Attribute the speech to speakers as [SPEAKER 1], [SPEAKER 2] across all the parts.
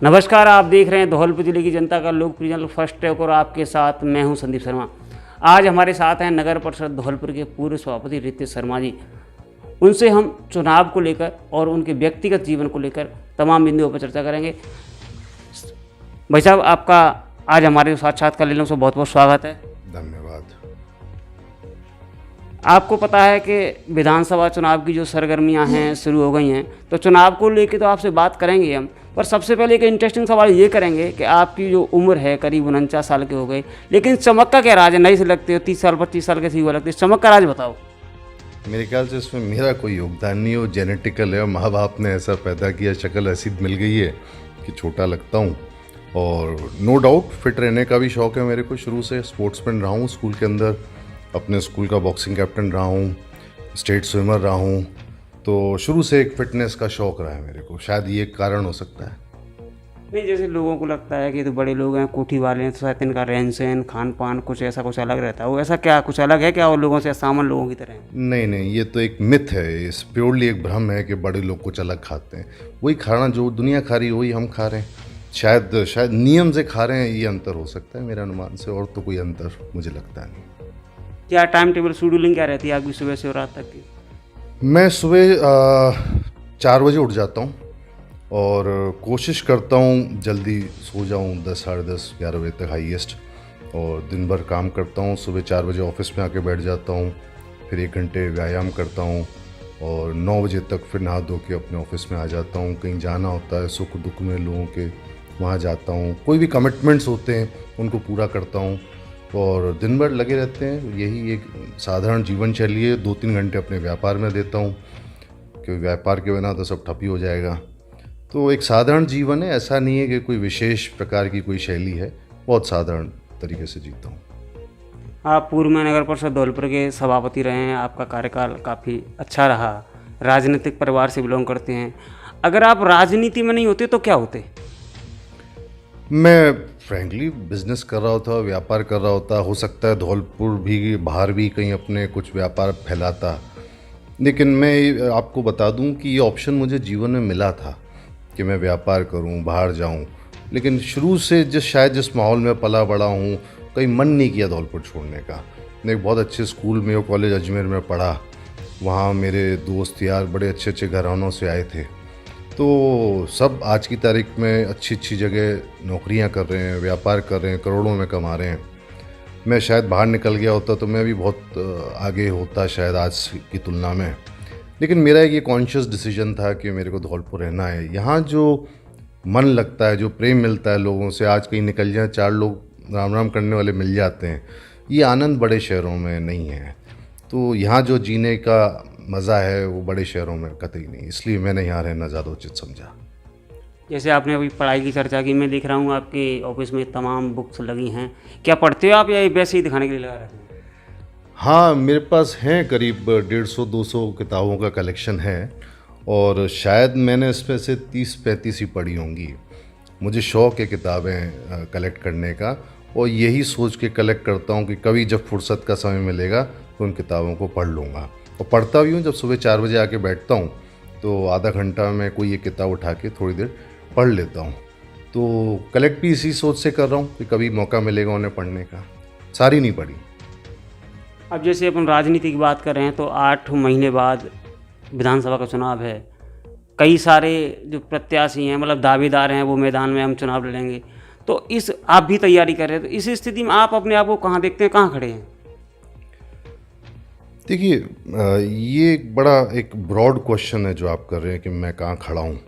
[SPEAKER 1] नमस्कार, आप देख रहे हैं धौलपुर जिले की जनता का लोकप्रिय चैनल फर्स्ट टेक और आपके साथ मैं हूं संदीप शर्मा। आज हमारे साथ हैं नगर परिषद धौलपुर के पूर्व सभापति रितेश शर्मा जी। उनसे हम चुनाव को लेकर और उनके व्यक्तिगत जीवन को लेकर तमाम बिंदुओं पर चर्चा करेंगे। भाई साहब, आपका आज हमारे साक्षात्कार लेने से बहुत बहुत स्वागत है।
[SPEAKER 2] धन्यवाद।
[SPEAKER 1] आपको पता है कि विधानसभा चुनाव की जो सरगर्मियां हैं शुरू हो गई हैं, तो चुनाव को लेकर तो आपसे बात करेंगे हम, पर सबसे पहले एक इंटरेस्टिंग सवाल ये करेंगे कि आपकी जो उम्र है करीब 49 साल के हो गए, लेकिन चमक का क्या राज है? नहीं से लगते हो, 30 साल 25 साल कैसे हुआ लगते, चमक का राज बताओ।
[SPEAKER 2] मेरे ख्याल से इसमें मेरा कोई योगदान नहीं है, वो जेनेटिकल है। माँ बाप ने ऐसा पैदा किया, शक्ल ऐसी मिल गई है कि छोटा लगता हूँ। और नो डाउट फिट रहने का भी शौक़ है मेरे को, शुरू से स्पोर्ट्समैन रहा हूँ। स्कूल के अंदर अपने स्कूल का बॉक्सिंग कैप्टन रहा हूँ, स्टेट स्विमर रहा हूँ। तो शुरू से एक फ़िटनेस का शौक़ रहा है मेरे को, शायद ये एक कारण हो सकता है।
[SPEAKER 1] नहीं, जैसे लोगों को लगता है कि तो बड़े लोग हैं, कोठी वाले हैं, तो शायद इनका रहन सहन खान पान कुछ ऐसा कुछ अलग रहता है। वो ऐसा क्या कुछ अलग है क्या और लोगों से, सामान्य लोगों की तरह है?
[SPEAKER 2] नहीं नहीं, ये तो एक मिथ है, इस प्योरली एक भ्रम है कि बड़े लोग कुछ अलग खाते हैं। वही खाना जो दुनिया खा रही है वही हम खा रहे हैं। शायद नियम से खा रहे हैं, ये अंतर हो सकता है मेरे अनुमान से, और तो कोई अंतर मुझे लगता नहीं।
[SPEAKER 1] क्या टाइम टेबल शेड्यूलिंग क्या रहती है आपकी सुबह से और रात तक की?
[SPEAKER 2] मैं सुबह 4 बजे उठ जाता हूँ और कोशिश करता हूँ जल्दी सो जाऊँ, 10 साढ़े 10 11 बजे तक हाईएस्ट। और दिन भर काम करता हूँ। सुबह 4 बजे ऑफिस में आके बैठ जाता हूँ, फिर 1 घंटे व्यायाम करता हूँ और 9 बजे तक फिर नहा धो के अपने ऑफिस में आ जाता हूँ। कहीं जाना होता है सुख दुख में लोगों के, वहाँ जाता हूँ। कोई भी कमिटमेंट्स होते हैं उनको पूरा करता हूँ और दिन भर लगे रहते हैं। यही एक साधारण जीवन शैली है। 2-3 घंटे अपने व्यापार में देता हूँ, क्योंकि व्यापार के बिना तो सब ठप ही हो जाएगा। तो एक साधारण जीवन है, ऐसा नहीं है कि कोई विशेष प्रकार की कोई शैली है, बहुत साधारण तरीके से जीता हूँ।
[SPEAKER 1] आप पूर्व में नगर परिषद धौलपुर के सभापति रहे हैं, आपका कार्यकाल काफ़ी अच्छा रहा, राजनीतिक परिवार से बिलोंग करते हैं। अगर आप राजनीति में नहीं होते तो क्या होते?
[SPEAKER 2] मैं फ्रैंकली बिजनेस कर रहा होता, व्यापार कर रहा होता। हो सकता है धौलपुर भी बाहर भी कहीं अपने कुछ व्यापार फैलाता। लेकिन मैं आपको बता दूं कि ये ऑप्शन मुझे जीवन में मिला था कि मैं व्यापार करूं, बाहर जाऊं। लेकिन शुरू से जिस माहौल में पला बड़ा हूं, कहीं मन नहीं किया धौलपुर छोड़ने का। मैं एक बहुत अच्छे स्कूल में, कॉलेज अजमेर में पढ़ा। वहाँ मेरे दोस्त यार बड़े अच्छे अच्छे घरानों से आए थे। तो सब आज की तारीख में अच्छी अच्छी जगह नौकरियां कर रहे हैं, व्यापार कर रहे हैं, करोड़ों में कमा रहे हैं। मैं शायद बाहर निकल गया होता तो मैं भी बहुत आगे होता शायद आज की तुलना में। लेकिन मेरा एक ये कॉन्शियस डिसीजन था कि मेरे को धौलपुर रहना है। यहाँ जो मन लगता है, जो प्रेम मिलता है लोगों से, आज कहीं निकल जाए 4 लोग राम राम करने वाले मिल जाते हैं, ये आनंद बड़े शहरों में नहीं है। तो यहाँ जो जीने का मज़ा है वो बड़े शहरों में कतई नहीं, इसलिए मैंने यहाँ रहना ज़्यादा उचित समझा।
[SPEAKER 1] जैसे आपने अभी पढ़ाई की चर्चा की, मैं देख रहा हूँ आपके ऑफिस में तमाम बुक्स लगी हैं। क्या पढ़ते हो आप या वैसे ही दिखाने के लिए लगा रखते हैं?
[SPEAKER 2] हाँ, मेरे पास हैं करीब 150-200 किताबों का कलेक्शन है और शायद मैंने इसमें से 30-35 ही पढ़ी होंगी। मुझे शौक़ है किताबें कलेक्ट करने का और यही सोच के कलेक्ट करता हूँ कि कभी जब फुर्सत का समय मिलेगा तो उन किताबों को पढ़ लूँगा। और पढ़ता भी हूँ। जब सुबह 4 बजे आके बैठता हूँ तो आधा घंटा में कोई एक किताब उठा के थोड़ी देर पढ़ लेता हूँ। तो कलेक्ट भी इसी सोच से कर रहा हूँ कि कभी मौका मिलेगा उन्हें पढ़ने का। सारी नहीं पढ़ी।
[SPEAKER 1] अब जैसे अपन राजनीति की बात कर रहे हैं तो 8 महीने बाद विधानसभा का चुनाव है। कई सारे जो प्रत्याशी हैं, मतलब दावेदार हैं, वो मैदान में हम चुनाव लड़ेंगे। तो आप भी तैयारी कर रहे हैं, तो इस स्थिति में आप अपने आप को कहाँ देखते हैं, कहाँ खड़े हैं?
[SPEAKER 2] देखिए, ये एक बड़ा एक ब्रॉड क्वेश्चन है जो आप कर रहे हैं कि मैं कहाँ खड़ा हूँ।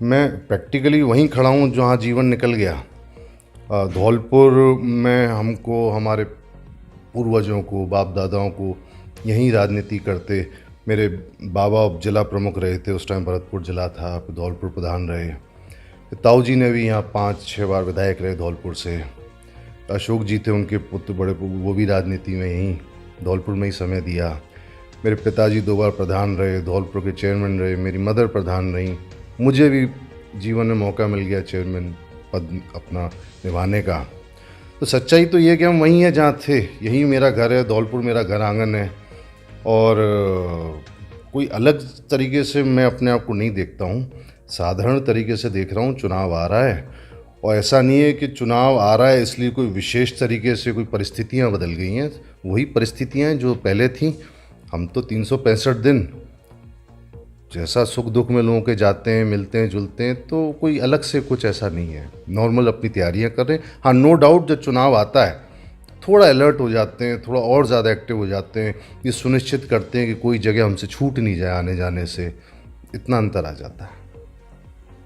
[SPEAKER 2] मैं प्रैक्टिकली वहीं खड़ा हूँ जहाँ जीवन निकल गया। धौलपुर में हमको, हमारे पूर्वजों को, बाप दादाओं को यहीं राजनीति करते। मेरे बाबा जिला प्रमुख रहे थे, उस टाइम भरतपुर जिला था, फिर धौलपुर प्रधान रहे। ताऊ जी ने भी यहाँ 5-6 बार विधायक रहे धौलपुर से। अशोक जी थे उनके पुत्र बड़े, वो भी राजनीति में यहीं धौलपुर में ही समय दिया। मेरे पिताजी 2 बार प्रधान रहे, धौलपुर के चेयरमैन रहे। मेरी मदर प्रधान रही। मुझे भी जीवन में मौका मिल गया चेयरमैन पद अपना निभाने का। तो सच्चाई तो ये कि हम वहीं हैं जहाँ थे, यही मेरा घर है, धौलपुर मेरा घर आंगन है। और कोई अलग तरीके से मैं अपने आप को नहीं देखता हूँ। साधारण तरीके से देख रहा हूँ। चुनाव आ रहा है और ऐसा नहीं है कि चुनाव आ रहा है इसलिए कोई विशेष तरीके से कोई परिस्थितियाँ बदल गई हैं। वही परिस्थितियाँ जो पहले थीं। हम तो 365 दिन जैसा सुख दुख में लोगों के जाते हैं, मिलते हैं, जुलते हैं, तो कोई अलग से कुछ ऐसा नहीं है। नॉर्मल अपनी तैयारियां कर रहे हैं। हाँ, नो डाउट जब चुनाव आता है थोड़ा अलर्ट हो जाते हैं, थोड़ा और ज़्यादा एक्टिव हो जाते हैं। ये सुनिश्चित करते हैं कि कोई जगह हमसे छूट नहीं जाए आने जाने से। इतना अंतर आ जाता है।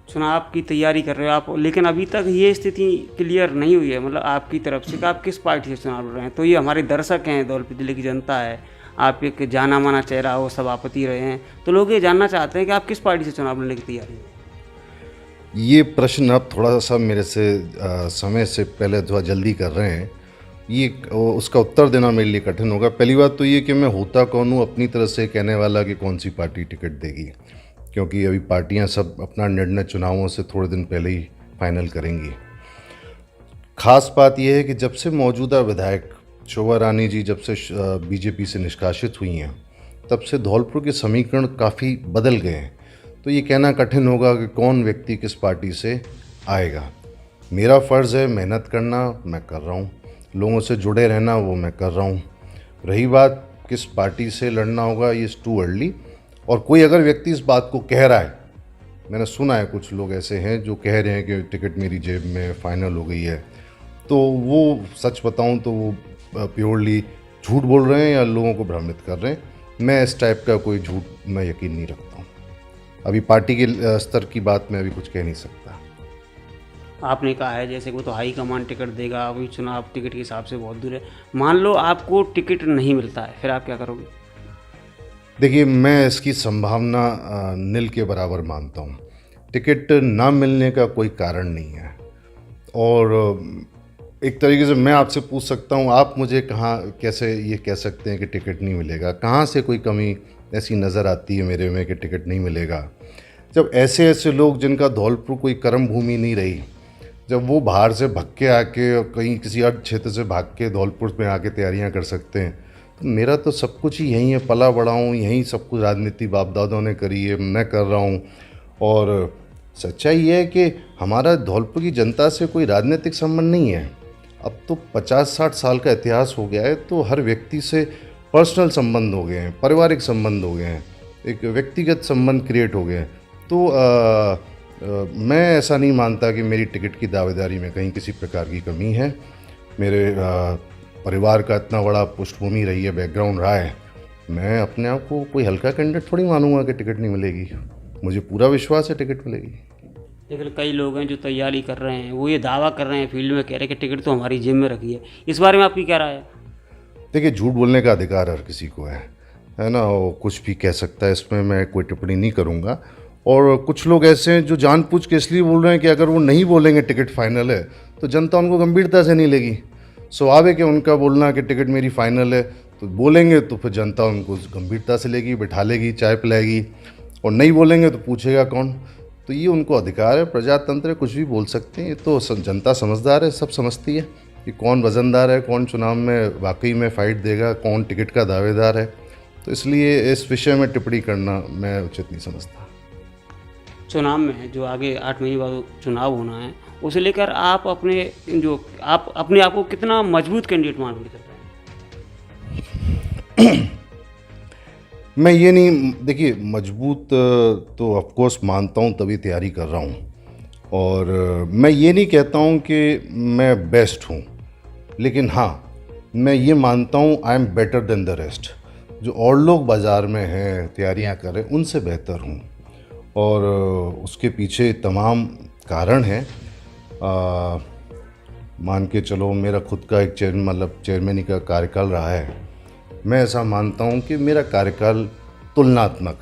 [SPEAKER 1] चुनाव की तैयारी कर रहे हो आप, लेकिन अभी तक ये स्थिति क्लियर नहीं हुई है, मतलब आपकी तरफ से कि आप किस पार्टी से चुनाव लड़ रहे हैं। तो ये हमारे दर्शक हैं, धौलपुर जिले की जनता है, आप एक जाना माना चेहरा हो, सभापति रहे हैं, तो लोग ये जानना चाहते हैं कि आप किस पार्टी से चुनाव लड़ने की तैयारी है।
[SPEAKER 2] ये प्रश्न आप थोड़ा सा मेरे से समय से पहले थोड़ा जल्दी कर रहे हैं। ये उसका उत्तर देना मेरे लिए कठिन होगा। पहली बात तो ये कि मैं होता कौन हूँ अपनी तरफ से कहने वाला कि कौन सी पार्टी टिकट देगी, क्योंकि अभी पार्टियां सब अपना निर्णय चुनावों से थोड़े दिन पहले ही फाइनल करेंगी। खास बात यह है कि जब से मौजूदा विधायक शोभा रानी जी जब से बीजेपी से निष्कासित हुई हैं, तब से धौलपुर के समीकरण काफ़ी बदल गए हैं। तो ये कहना कठिन होगा कि कौन व्यक्ति किस पार्टी से आएगा। मेरा फ़र्ज़ है मेहनत करना, मैं कर रहा हूँ। लोगों से जुड़े रहना, वो मैं कर रहा हूँ। रही बात किस पार्टी से लड़ना होगा, ये इज़ टू अर्ली। और कोई अगर व्यक्ति इस बात को कह रहा है, मैंने सुना है कुछ लोग ऐसे हैं जो कह रहे हैं कि टिकट मेरी जेब में फ़ाइनल हो गई है, तो वो सच बताऊं तो वो प्योरली झूठ बोल रहे हैं या लोगों को भ्रमित कर रहे हैं। मैं इस टाइप का कोई झूठ मैं यकीन नहीं रखता हूँ। अभी पार्टी के स्तर की बात मैं अभी कुछ कह नहीं सकता।
[SPEAKER 1] आपने कहा है जैसे वो तो हाई कमान टिकट देगा, अभी चुनाव टिकट के हिसाब से बहुत दूर है। मान लो आपको टिकट नहीं मिलता है, फिर आप क्या करोगे?
[SPEAKER 2] देखिए, मैं इसकी संभावना नील के बराबर मानता हूँ। टिकट ना मिलने का कोई कारण नहीं है। और एक तरीके से मैं आपसे पूछ सकता हूँ, आप मुझे कहाँ कैसे ये कह सकते हैं कि टिकट नहीं मिलेगा? कहाँ से कोई कमी ऐसी नज़र आती है मेरे में कि टिकट नहीं मिलेगा? जब ऐसे ऐसे लोग जिनका धौलपुर कोई कर्म भूमि नहीं रही, जब वो बाहर से भग के आके कहीं किसी अर्ध क्षेत्र से भाग के धौलपुर में आके तैयारियां कर सकते हैं, तो मेरा तो सब कुछ ही यहीं है, पला बड़ा हूँ यहीं, सब कुछ राजनीति बाप दादों ने करी है, मैं कर रहा हूँ। और सच्चाई ये है कि हमारा धौलपुर की जनता से कोई राजनीतिक संबंध नहीं है। अब तो 50-60 साल का इतिहास हो गया है, तो हर व्यक्ति से पर्सनल संबंध हो गए हैं, पारिवारिक संबंध हो गए हैं, एक व्यक्तिगत संबंध क्रिएट हो गए हैं। तो मैं ऐसा नहीं मानता कि मेरी टिकट की दावेदारी में कहीं किसी प्रकार की कमी है। मेरे परिवार का इतना बड़ा पृष्ठभूमि रही है, बैकग्राउंड रहा है। मैं अपने आप को कोई हल्का कैंडिडेट थोड़ी मानूंगा कि टिकट नहीं मिलेगी। मुझे पूरा विश्वास है टिकट मिलेगी।
[SPEAKER 1] लेकिन कई लोग हैं जो तैयारी कर रहे हैं, वो ये दावा कर रहे हैं फील्ड में, कह रहे हैं कि टिकट तो हमारी जेब में रखी है। इस बारे में आपकी क्या राय है?
[SPEAKER 2] देखिए, झूठ बोलने का अधिकार हर किसी को है ना, वो कुछ भी कह सकता है, इसमें मैं कोई टिप्पणी नहीं करूँगा। और कुछ लोग ऐसे हैं जो जानबूझ के इसलिए बोल रहे हैं कि अगर वो नहीं बोलेंगे टिकट फाइनल है तो जनता उनको गंभीरता से नहीं लेगी। स्वाभाविक है उनका बोलना कि टिकट मेरी फाइनल है, तो बोलेंगे तो फिर जनता उनको गंभीरता से लेगी, बिठा लेगी, चाय पिलाएगी। और नहीं बोलेंगे तो पूछेगा कौन? तो ये उनको अधिकार है, प्रजातंत्र है, कुछ भी बोल सकते हैं। ये तो जनता समझदार है, सब समझती है कि कौन वजनदार है, कौन चुनाव में वाकई में फाइट देगा, कौन टिकट का दावेदार है। तो इसलिए इस विषय में टिप्पणी करना मैं उचित नहीं समझता।
[SPEAKER 1] चुनाव में जो आगे 8 महीने बाद चुनाव होना है, उसे लेकर आप अपने आप को कितना मजबूत कैंडिडेट मानने कर रहे हैं?
[SPEAKER 2] मैं ये नहीं, देखिए मजबूत तो ऑफकोर्स मानता हूँ, तभी तैयारी कर रहा हूँ। और मैं ये नहीं कहता हूँ कि मैं बेस्ट हूँ, लेकिन हाँ मैं ये मानता हूँ I am better than the rest. जो और लोग बाज़ार में हैं, तैयारियाँ कर रहे हैं, उनसे बेहतर हूँ। और उसके पीछे तमाम कारण हैं। मान के चलो, मेरा खुद का एक चेयरमैनी का कार्यकाल रहा है। मैं ऐसा मानता हूँ कि मेरा कार्यकाल तुलनात्मक,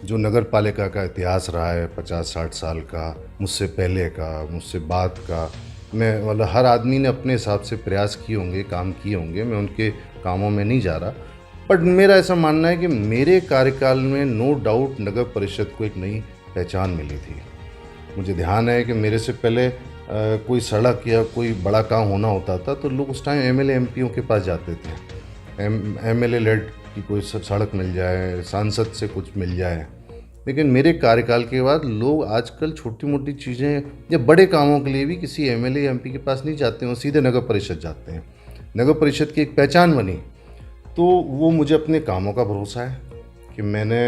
[SPEAKER 2] जो नगर पालिका का इतिहास रहा है 50-60 साल का, मुझसे पहले का, मुझसे बाद का, मैं मतलब हर आदमी ने अपने हिसाब से प्रयास किए होंगे, काम किए होंगे, मैं उनके कामों में नहीं जा रहा। बट मेरा ऐसा मानना है कि मेरे कार्यकाल में नो डाउट नगर परिषद को एक नई पहचान मिली थी। मुझे ध्यान है कि मेरे से पहले कोई सड़क या कोई बड़ा काम होना होता था तो लोग उस टाइम एमएलए एमपीओं के पास जाते थे। एमएलए लेड की कोई सड़क मिल जाए, सांसद से कुछ मिल जाए, लेकिन मेरे कार्यकाल के बाद लोग आजकल छोटी मोटी चीज़ें या बड़े कामों के लिए भी किसी एमएलए या एमपी के पास नहीं जाते हैं, वो सीधे नगर परिषद जाते हैं। नगर परिषद की एक पहचान बनी, तो वो मुझे अपने कामों का भरोसा है कि मैंने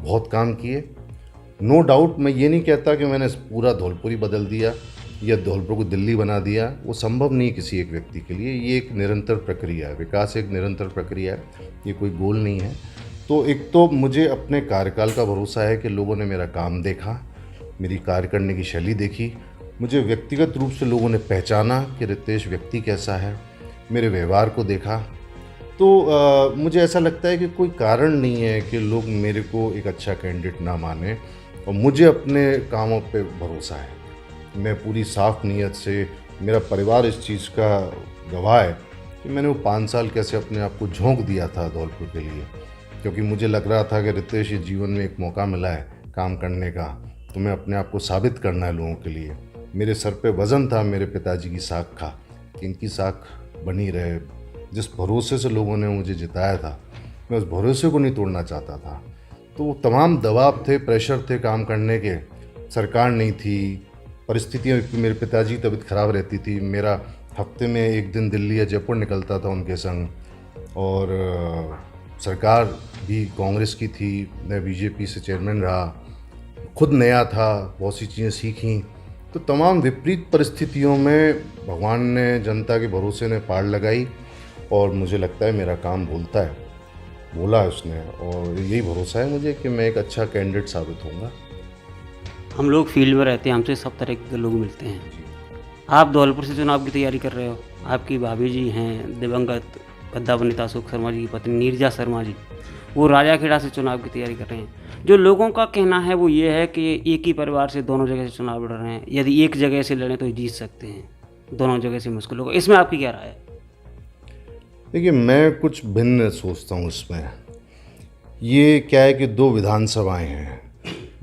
[SPEAKER 2] बहुत काम किए। नो डाउट मैं ये नहीं कहता कि मैंने पूरा धौलपुर ही बदल दिया या धौलपुर को दिल्ली बना दिया, वो संभव नहीं किसी एक व्यक्ति के लिए। ये एक निरंतर प्रक्रिया है, विकास एक निरंतर प्रक्रिया है, ये कोई गोल नहीं है। तो एक तो मुझे अपने कार्यकाल का भरोसा है कि लोगों ने मेरा काम देखा, मेरी कार्य करने की शैली देखी, मुझे व्यक्तिगत रूप से लोगों ने पहचाना कि रितेश व्यक्ति कैसा है, मेरे व्यवहार को देखा। तो मुझे ऐसा लगता है कि कोई कारण नहीं है कि लोग मेरे को एक अच्छा कैंडिडेट ना माने, और मुझे अपने कामों पे भरोसा है। मैं पूरी साफ नीयत से, मेरा परिवार इस चीज़ का गवाह है कि मैंने वो 5 साल कैसे अपने आप को झोंक दिया था धौलपुर के लिए, क्योंकि मुझे लग रहा था कि रितेश, ये जीवन में एक मौका मिला है काम करने का, तुम्हें अपने आप को साबित करना है लोगों के लिए। मेरे सर पे वज़न था मेरे पिताजी की साख का, कि इनकी साख बनी रहे। जिस भरोसे से लोगों ने मुझे जिताया था, मैं उस भरोसे को नहीं तोड़ना चाहता था। तो तमाम दबाव थे, प्रेशर थे काम करने के, सरकार नहीं थी, परिस्थितियाँ, मेरे पिताजी की तबीयत ख़राब रहती थी, मेरा हफ्ते में एक दिन दिल्ली या जयपुर निकलता था उनके संग, और सरकार भी कांग्रेस की थी, मैं बीजेपी से चेयरमैन रहा, खुद नया था, बहुत सी चीज़ें सीखी। तो तमाम विपरीत परिस्थितियों में भगवान ने, जनता के भरोसे ने पार लगाई, और मुझे लगता है मेरा काम बोलता है, बोला है उसने, और यही भरोसा है मुझे कि मैं एक अच्छा कैंडिडेट साबित होऊंगा।
[SPEAKER 1] हम लोग फील्ड में रहते हैं, हमसे सब तरह के लोग मिलते हैं। आप धौलपुर से चुनाव की तैयारी कर रहे हो, आपकी भाभी जी हैं दिवंगत गद्दा नेता अशोक शर्मा जी की पत्नी नीरजा शर्मा जी, वो राजाखेड़ा से चुनाव की तैयारी कर रहे हैं। जो लोगों का कहना है वो ये है कि एक ही परिवार से दोनों जगह से चुनाव लड़ रहे हैं, यदि एक जगह से लड़ें तो जीत सकते हैं, दोनों जगह से मुश्किल होगा। इसमें आपकी क्या राय है?
[SPEAKER 2] देखिए, मैं कुछ भिन्न सोचता हूँ इसमें। ये क्या है कि 2 विधानसभाएं हैं,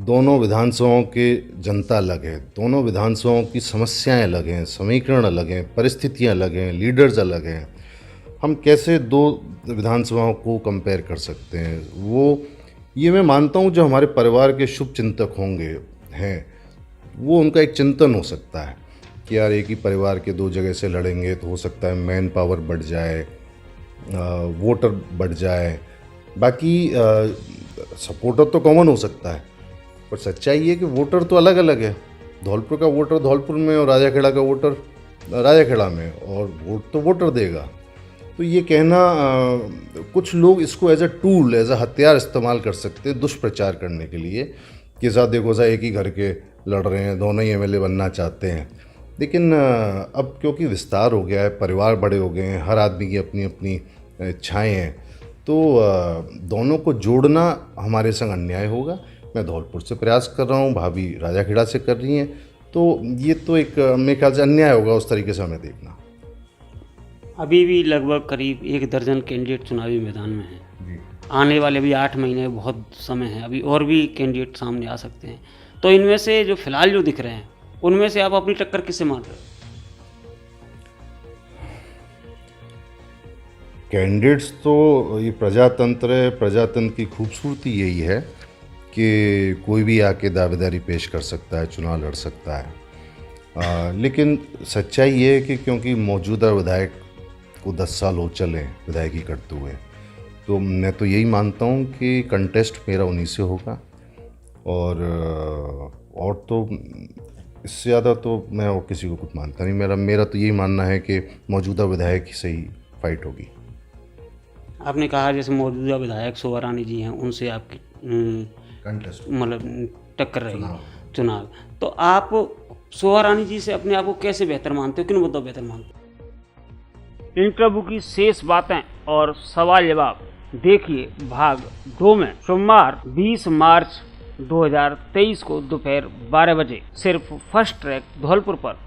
[SPEAKER 2] दोनों विधानसभाओं के जनता अलग है, दोनों विधानसभाओं की समस्याएं अलग हैं, समीकरण अलग हैं, परिस्थितियां अलग हैं, लीडर्स अलग हैं। हम कैसे 2 विधानसभाओं को कंपेयर कर सकते हैं? ये मैं मानता हूँ जो हमारे परिवार के शुभ चिंतक होंगे हैं, वो उनका एक चिंतन हो सकता है कि यार एक ही परिवार के 2 जगह से लड़ेंगे तो हो सकता है मैन पावर बढ़ जाए, वोटर बढ़ जाए, बाकी सपोर्टर तो कॉमन हो सकता है, पर सच्चाई है कि वोटर तो अलग अलग है। धौलपुर का वोटर धौलपुर में और राजाखेड़ा का वोटर राजाखेड़ा में, और वोट तो वोटर देगा। तो ये कहना, कुछ लोग इसको as a tool, as a हथियार इस्तेमाल कर सकते हैं दुष्प्रचार करने के लिए, कि साथ देखो सा एक ही घर के लड़ रहे हैं, दोनों ही एमएलए बनना चाहते हैं। लेकिन अब क्योंकि विस्तार हो गया है, परिवार बड़े हो गए हैं, हर आदमी की अपनी अपनी इच्छाएँ हैं, तो दोनों को जोड़ना हमारे संग अन्याय होगा। मैं धौलपुर से प्रयास कर रहा हूँ, भाभी राजाखेड़ा से कर रही हैं, तो ये तो एक मेरे ख्याल से अन्याय होगा उस तरीके से हमें देखना।
[SPEAKER 1] अभी भी लगभग करीब 1 दर्जन कैंडिडेट चुनावी मैदान में हैं। आने वाले भी 8 महीने बहुत समय है, अभी और भी कैंडिडेट सामने आ सकते हैं। तो इनमें से जो फिलहाल जो दिख रहे हैं, उनमें से आप अपनी टक्कर किससे मान रहे हो?
[SPEAKER 2] कैंडिडेट्स तो ये प्रजातंत्र है, प्रजातंत्र की खूबसूरती यही है कि कोई भी आके दावेदारी पेश कर सकता है, चुनाव लड़ सकता है। लेकिन सच्चाई ये है कि क्योंकि मौजूदा विधायक को 10 साल हो चले विधायकी करते हुए, तो मैं तो यही मानता हूँ कि कंटेस्ट मेरा उन्हीं से होगा, और तो इससे ज़्यादा तो मैं और किसी को कुछ मानता नहीं। मेरा तो यही मानना है कि मौजूदा विधायक ही सही फाइट होगी।
[SPEAKER 1] आपने कहा जैसे मौजूदा विधायक शोभा रानी जी हैं, उनसे आपकी
[SPEAKER 2] कंटेस्ट
[SPEAKER 1] मतलब टक्कर रहेगी चुनाव, तो आप शोभा रानी जी से अपने आप को कैसे बेहतर मानते हो, किन मुद्दों बेहतर मानते हो? इंटरव्यू की शेष बातें और सवाल जवाब देखिए भाग 2 में सोमवार 20 मार्च 2023 को दोपहर 12 बजे सिर्फ फर्स्ट ट्रैक धौलपुर पर।